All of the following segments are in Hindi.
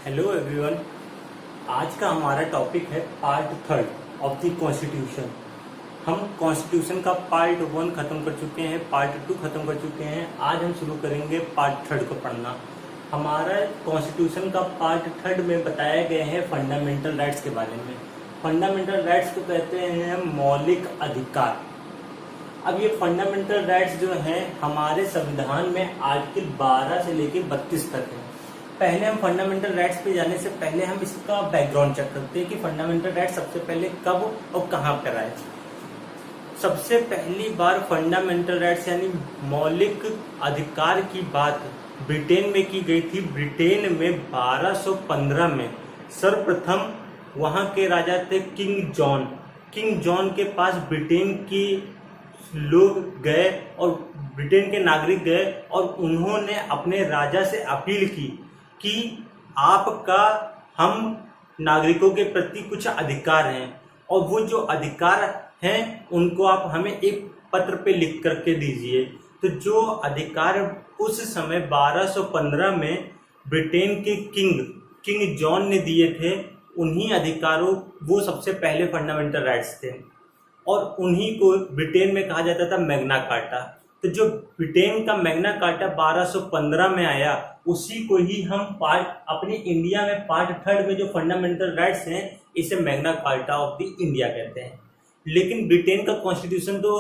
Hello everyone. आज का हमारा टॉपिक है part third of the constitution. हम कॉन्स्टिट्यूशन का पार्ट वन खत्म कर चुके हैं, पार्ट टू खत्म कर चुके हैं। आज हम शुरू करेंगे पार्ट थर्ड को पढ़ना। हमारा कॉन्स्टिट्यूशन का पार्ट थर्ड में बताए गए हैं फंडामेंटल राइट्स के बारे में। फंडामेंटल राइट्स को कहते हैं मौलिक अधिकार। अब ये फंडामेंटल राइट्स जो हैं हमारे संविधान में आर्टिकल 12 से लेकर 32 तक है। पहले हम फंडामेंटल राइट्स पे जाने से पहले हम इसका बैकग्राउंड चेक करते हैं कि फंडामेंटल राइट्स सबसे पहले कब और कहाँ पर आए। सबसे पहली बार फंडामेंटल राइट्स यानी मौलिक अधिकार की बात ब्रिटेन में की गई थी। ब्रिटेन में 1215 में सर्वप्रथम वहाँ के राजा थे किंग जॉन। किंग जॉन के पास ब्रिटेन की लोग गए और ब्रिटेन के नागरिक गए और उन्होंने अपने राजा से अपील की कि आपका हम नागरिकों के प्रति कुछ अधिकार हैं और वो जो अधिकार हैं उनको आप हमें एक पत्र पे लिख करके दीजिए। तो जो अधिकार उस समय 1215 में ब्रिटेन के किंग जॉन ने दिए थे, उन्हीं अधिकारों वो सबसे पहले फंडामेंटल राइट्स थे और उन्हीं को ब्रिटेन में कहा जाता था मैग्ना कार्टा। तो जो ब्रिटेन का मैग्ना कार्टा 1215 में आया, उसी को ही हम अपने इंडिया में पार्ट थर्ड में जो फंडामेंटल राइट्स हैं इसे Magna carta of the India कहते हैं। लेकिन ब्रिटेन का कॉन्स्टिट्यूशन तो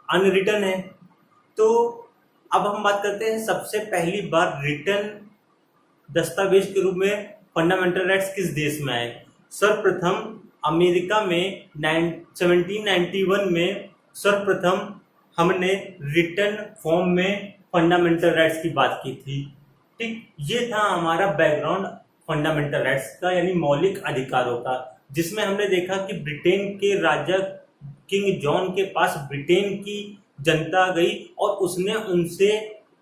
अनरिटन है। तो अब हम बात करते हैं सबसे पहली बार रिटन दस्तावेज के रूप में फंडामेंटल राइट्स किस देश में आए। सर्वप्रथम अमेरिका में 1791 में सर्वप्रथम हमने रिटन फॉर्म में फंडामेंटल राइट्स की बात की थी। ठीक, ये था हमारा बैकग्राउंड फंडामेंटल राइट्स का यानी मौलिक अधिकारों का, जिसमें हमने देखा कि ब्रिटेन के राजा किंग जॉन के पास ब्रिटेन की जनता गई और उसने उनसे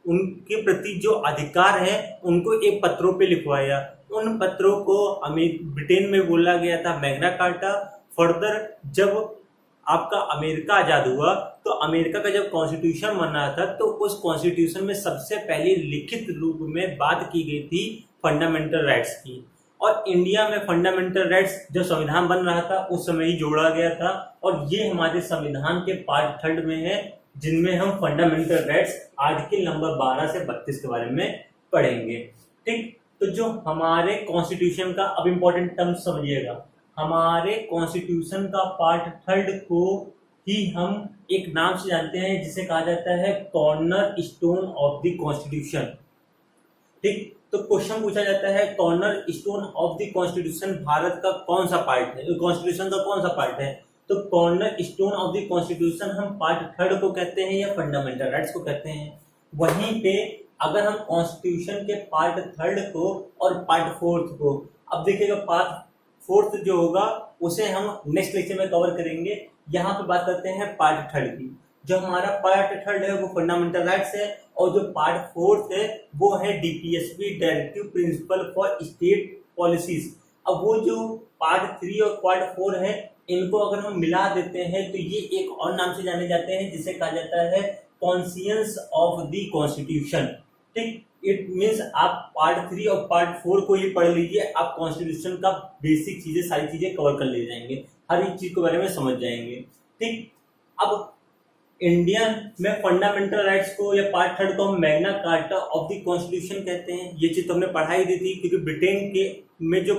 उनके प्रति जो अधिकार है उनको एक पत्रों पे लिखवाया। उन पत्रों को ब्रिटेन में बोला गया था मैग्ना कार्टा। फर्दर जब आपका अमेरिका आजाद हुआ तो अमेरिका का जब कॉन्स्टिट्यूशन बना था तो उस कॉन्स्टिट्यूशन में सबसे पहले लिखित रूप में बात की गई थी फंडामेंटल राइट्स की। और इंडिया में फंडामेंटल राइट्स जब संविधान बन रहा था उस समय ही जोड़ा गया था और ये हमारे संविधान के पार्ट थर्ड में है, जिनमें हम फंडामेंटल राइट्स आर्टिकल नंबर 12 से 32 के बारे में पढ़ेंगे। ठीक, तो जो हमारे कॉन्स्टिट्यूशन का अब इम्पोर्टेंट टर्म समझिएगा। हमारे कॉन्स्टिट्यूशन का पार्ट थर्ड को ही हम एक नाम से जानते हैं जिसे कहा जाता है corner stone of the constitution. ठीक, तो क्वेश्चन पूछा जाता है corner stone of the constitution Bharat का कौन सा पार्ट है, कॉन्स्टिट्यूशन का कौन सा पार्ट है। तो corner stone of the constitution हम पार्ट थर्ड को कहते हैं या फंडामेंटल राइट्स को कहते हैं। वहीं पे अगर हम कॉन्स्टिट्यूशन के पार्ट थर्ड को और पार्ट फोर्थ को, अब देखिएगा पार्ट फोर्थ जो होगा उसे हम नेक्स्ट लेक्चर में कवर करेंगे। यहाँ पे बात करते हैं पार्ट थर्ड की। जो हमारा पार्ट थर्ड है वो फंडामेंटल राइट्स है और जो पार्ट फोर्थ है वो है DPSP directive principle for state policies. अब वो जो पार्ट थ्री और पार्ट फोर है इनको अगर हम मिला देते हैं तो ये एक और नाम से जाने जाते हैं जिसे कहा जाता है कॉन्शियंस ऑफ द कॉन्स्टिट्यूशन। ठीक, इट मीन्स आप पार्ट थ्री और पार्ट फोर को ही पढ़ लीजिए, आप कॉन्स्टिट्यूशन का बेसिक चीजें सारी चीजें कवर कर ले जाएंगे, हर एक चीज के बारे में समझ जाएंगे। ठीक, अब इंडियन में फंडामेंटल राइट्स को या पार्ट थर्ड को हम Magna carta of the constitution कहते हैं। ये चीज तो हमने पढ़ाई दी थी क्योंकि ब्रिटेन के में जो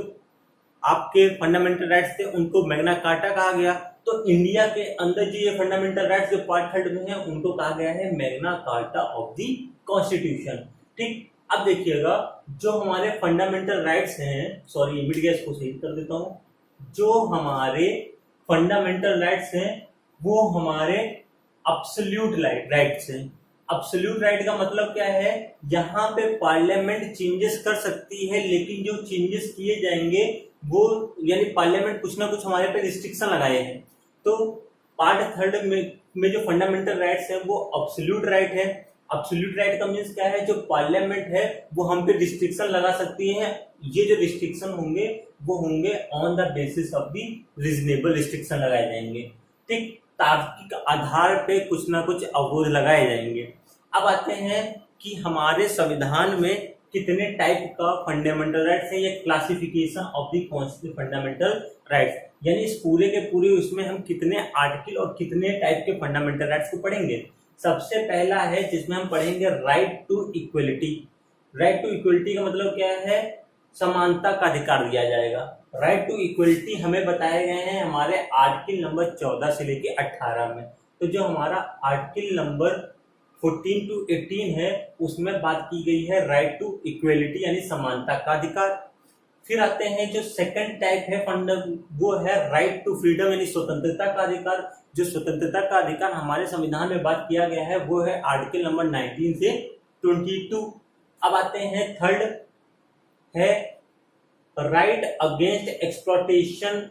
आपके फंडामेंटल राइट्स थे उनको मैग्ना कार्टा कहा गया। तो इंडिया के अंदर जो ये फंडामेंटल राइट्स जो पार्ट थर्ड में है उनको कहा गया है Magna carta of the constitution. ठीक, अब देखिएगा जो हमारे फंडामेंटल राइट्स हैं, सॉरी मिड गैस को सही कर देता हूं, जो हमारे फंडामेंटल राइट्स हैं वो हमारे अब्सोल्यूट राइट्स हैं। अब्सोल्यूट राइट का मतलब क्या है, यहाँ पे पार्लियामेंट चेंजेस कर सकती है लेकिन जो चेंजेस किए जाएंगे वो यानी पार्लियामेंट कुछ ना कुछ हमारे पे रिस्ट्रिक्शन लगाए हैं। तो पार्ट थर्ड में जो फंडामेंटल राइट्स हैं वो अब्सोल्यूट राइट है। अब्सोल्यूट राइट का मीन्स क्या है, जो पार्लियामेंट है वो हम पे रिस्ट्रिक्शन लगा सकती है। ये जो रिस्ट्रिक्शन होंगे वो होंगे on the basis of the reasonable restriction लगाए जाएंगे। ठीक, तार्किक आधार पे कुछ ना कुछ अवरोध लगाए जाएंगे। अब आते हैं कि हमारे संविधान में कितने टाइप का फंडामेंटल राइट्स है, ये classification of the fundamental rights, यानी इस पूरे के पूरे उसमें हम कितने आर्टिकल और कितने टाइप के फंडामेंटल राइट्स को पढ़ेंगे। सबसे पहला है जिसमें हम पढ़ेंगे right to equality. Right to equality का मतलब क्या है, समानता का अधिकार दिया जाएगा। राइट टू इक्वलिटी हमें बताए गए हैं हमारे आर्टिकल नंबर 14 से लेके 18 में। तो जो हमारा आर्टिकल नंबर 14 to 18 है उसमें बात की गई है राइट टू इक्वलिटी यानी समानता का अधिकार। फिर आते हैं जो सेकंड टाइप है वो है राइट टू फ्रीडम यानी स्वतंत्रता का अधिकार। जो स्वतंत्रता का अधिकार हमारे संविधान में बात किया गया है वो है आर्टिकल नंबर 19 से 22। अब आते हैं थर्ड है राइट अगेंस्ट एक्सप्लॉयटेशन।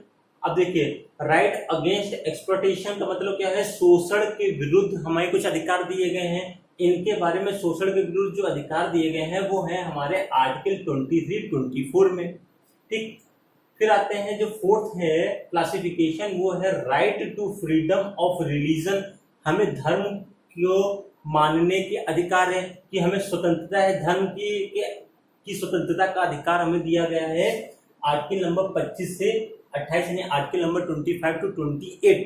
अब देखिए राइट अगेंस्ट एक्सप्लॉयटेशन का मतलब क्या है, शोषण के विरुद्ध हमें कुछ अधिकार दिए गए हैं। इनके बारे में शोषण के विरुद्ध जो अधिकार दिए गए हैं वो है हमारे आर्टिकल 23-24 में। ठीक, फिर आते हैं जो फोर्थ है क्लासिफिकेशन वो है right to freedom of religion. हमें धर्म को मानने के अधिकार है कि हमें स्वतंत्रता है, धर्म की स्वतंत्रता का अधिकार हमें दिया गया है आर्टिकल नंबर 25 से 28 यानी article number 25 to 28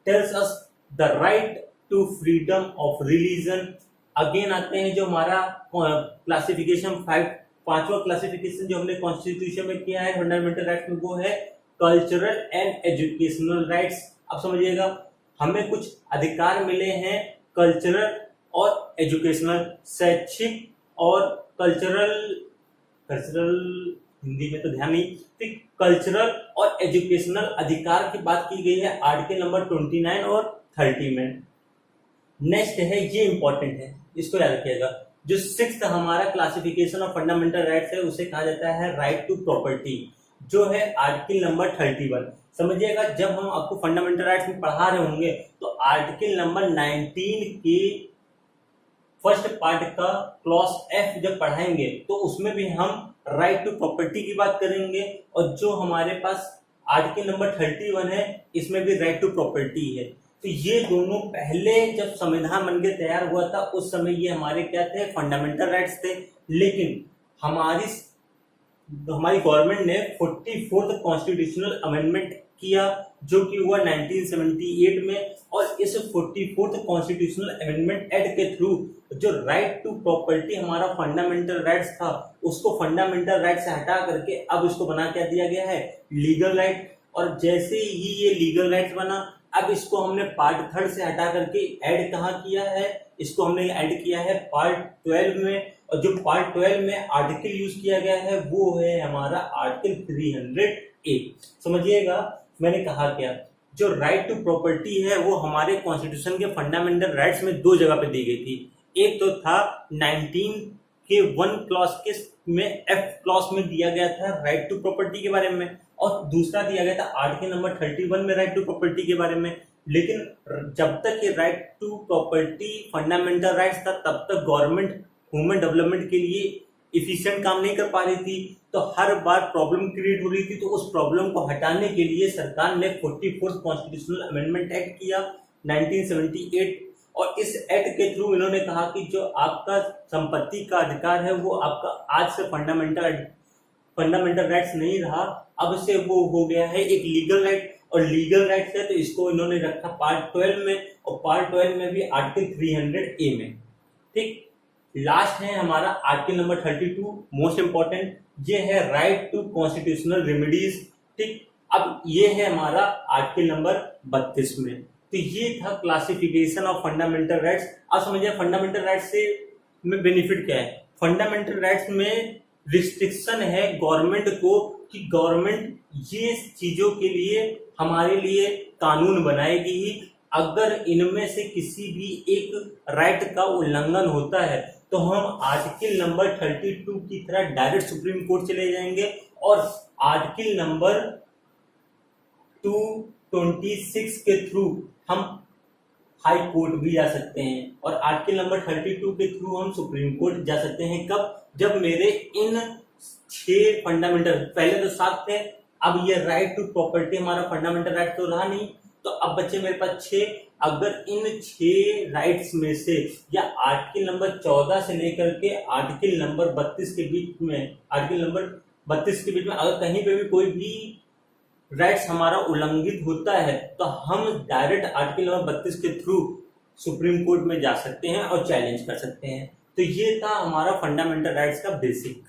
tells us the right to freedom of religion. Again आते हैं जो हमारा क्लासिफिकेशन पांचवा क्लासिफिकेशन जो हमने कॉन्स्टिट्यूशन में किया है फंडामेंटल राइट्स में वो है कल्चरल एंड एजुकेशनल राइट्स। अब समझिएगा हमें कुछ अधिकार मिले हैं कल्चरल और एजुकेशनल, शैक्षिक और कल्चरल हिंदी में तो ध्यान नहीं, ठीक, कल्चरल और एजुकेशनल अधिकार की बात की गई है आर्टिकल नंबर 29 और 30 में। नेक्स्ट है, ये इंपॉर्टेंट है, इसको याद रखिएगा, जो सिक्स्थ हमारा क्लासिफिकेशन ऑफ फंडामेंटल राइट्स है उसे कहा जाता है राइट टू प्रॉपर्टी, जो है आर्टिकल नंबर 31। समझिएगा जब हम आपको फंडामेंटल राइट्स में पढ़ा रहे होंगे तो आर्टिकल नंबर 19 के फर्स्ट पार्ट का क्लॉज F जब पढ़ाएंगे तो उसमें भी हम राइट टू प्रॉपर्टी की बात करेंगे, और जो हमारे पास आर्टिकल नंबर 31 है इसमें भी राइट टू प्रॉपर्टी है। तो ये दोनों पहले जब संविधान बनके तैयार हुआ था उस समय ये हमारे क्या थे, फंडामेंटल राइट्स थे। लेकिन हमारी गवर्नमेंट ने 44th कॉन्स्टिट्यूशनल अमेंडमेंट किया जो कि हुआ 1978 में, और इस 44th कॉन्स्टिट्यूशनल अमेंडमेंट एक्ट के थ्रू जो राइट टू प्रॉपर्टी हमारा फंडामेंटल राइट्स था उसको फंडामेंटल राइट से हटा करके अब इसको बना क्या दिया गया है, लीगल राइट। और जैसे ही ये लीगल राइट्स बना अब इसको हमने पार्ट 3 से हटा करके ऐड कहाँ किया है, इसको हमने ऐड किया है पार्ट 12 में, और जो पार्ट 12 में आर्टिकल यूज किया गया है वो है हमारा आर्टिकल 300A। समझिएगा मैंने कहा क्या, जो राइट टू प्रॉपर्टी है वो हमारे कॉन्स्टिट्यूशन के फंडामेंटल राइट्स में दो जगह पे दी गई थी। एक तो था 19 के 1 क्लॉज के में F क्लॉज में दिया गया था राइट टू प्रॉपर्टी के बारे में, और दूसरा दिया गया था आर्टिकल नंबर 31 में राइट टू प्रॉपर्टी के बारे में। लेकिन जब तक ये right to property fundamental rights था तब तक गवर्नमेंट ह्यूमन डेवलपमेंट के लिए इफिशिएंट काम नहीं कर पा रही थी, तो हर बार प्रॉब्लम क्रिएट हो रही थी। तो उस प्रॉब्लम को हटाने के लिए सरकार ने 44th कॉन्स्टिट्यूशनल अमेंडमेंट एक्ट किया 1978, और इस एक्ट के थ्रू इन्होंने कहा कि जो आपका संपत्ति का अधिकार है वो आपका आज से फंडामेंटल राइट्स नहीं रहा, अब से वो हो गया है एक लीगल राइट, और लीगल राइट्स है तो इसको इन्होंने रखा पार्ट 12 में, और पार्ट 12 में भी आर्टिकल 300A में। ठीक, लास्ट है हमारा आर्टिकल नंबर 32 मोस्ट इंपॉर्टेंट, ये है राइट टू कॉन्स्टिट्यूशनल रेमेडीज। ठीक, अब ये है हमारा आर्टिकल नंबर 32 में। तो ये था क्लासिफिकेशन ऑफ फंडामेंटल राइट्स। अब समझिए फंडामेंटल राइट्स से में बेनिफिट क्या है। फंडामेंटल राइट्स में रिस्ट्रिक्शन है गवर्नमेंट को कि गवर्नमेंट ये चीजों के लिए हमारे लिए कानून बनाएगी ही, अगर इनमें से किसी भी एक राइट का उल्लंघन होता है तो हम आर्टिकल नंबर 32 की तरह डायरेक्ट सुप्रीम कोर्ट चले जाएंगे, और आर्टिकल नंबर 226 के थ्रू हम हाई कोर्ट भी जा सकते हैं, और आर्टिकल नंबर 32 के थ्रू हम सुप्रीम कोर्ट जा सकते हैं। कब, जब मेरे इन 6 फंडामेंटल, पहले तो 7 थे, अब ये राइट टू प्रॉपर्टी हमारा फंडामेंटल राइट तो रहा नहीं, तो अब बच्चे मेरे पास 6। अगर इन 6 राइट्स में से या आर्टिकल नंबर 14 से लेकर के आर्टिकल नंबर 32 के बीच में अगर कहीं पे भी कोई भी राइट्स हमारा उल्लंघित होता है तो हम डायरेक्ट आर्टिकल नंबर 32 के थ्रू सुप्रीम कोर्ट में जा सकते हैं और चैलेंज कर सकते हैं। तो ये था हमारा फंडामेंटल राइट्स का बेसिक।